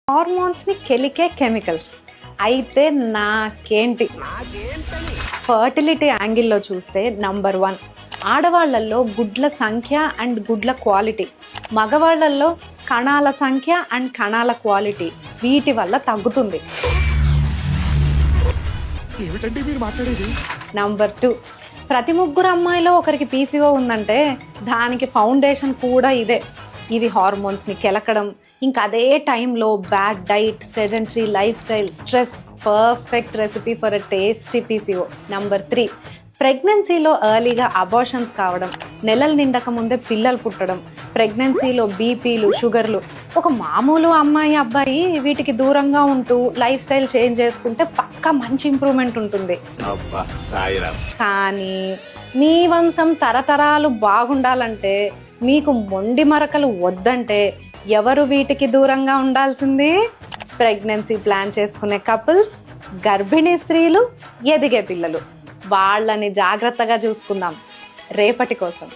Hormones ని కెలికే chemicals. అయితే నాకేంటి, ఫర్టిలిటీ యాంగిల్లో చూస్తే నంబర్ 1 ఆడవాళ్లలో గుడ్ల సంఖ్య అండ్ గుడ్ల క్వాలిటీ, మగవాళ్లలో కణాల సంఖ్య అండ్ కణాల క్వాలిటీ వీటి వల్ల తగ్గుతుంది. నంబర్ 2 ప్రతి ముగ్గురు అమ్మాయిలో ఒకరికి పీసీఓ ఉందంటే దానికి ఫౌండేషన్ కూడా ఇదే. ఇది హార్మోన్స్ని కెలకడం, ఇంకా అదే టైంలో bad diet, sedentary life style, stress perfect recipe for a tasty PCO. Number 3 ప్రెగ్నెన్సీలో ఎర్లీగా అబార్షన్స్ కావడం, నెలలు నిండక ముందే పిల్లలు పుట్టడం, ప్రెగ్నెన్సీలో బీపీలు, షుగర్లు. ఒక మామూలు అమ్మాయి అబ్బాయి వీటికి దూరంగా ఉంటూ లైఫ్ స్టైల్ చేంజ్ చేసుకుంటే పక్కా మంచి ఇంప్రూవ్మెంట్ ఉంటుంది. కానీ మీ వంశం తరతరాలు బాగుండాలంటే, మీకు మొండి మరకలు వద్దంటే ఎవరు వీటికి దూరంగా ఉండాల్సింది? ప్రెగ్నెన్సీ ప్లాన్ చేసుకునే కపుల్స్, గర్భిణీ స్త్రీలు, ఎదిగే పిల్లలు. వాళ్ళని జాగ్రత్తగా చూసుకుందాం రేపటి కోసం.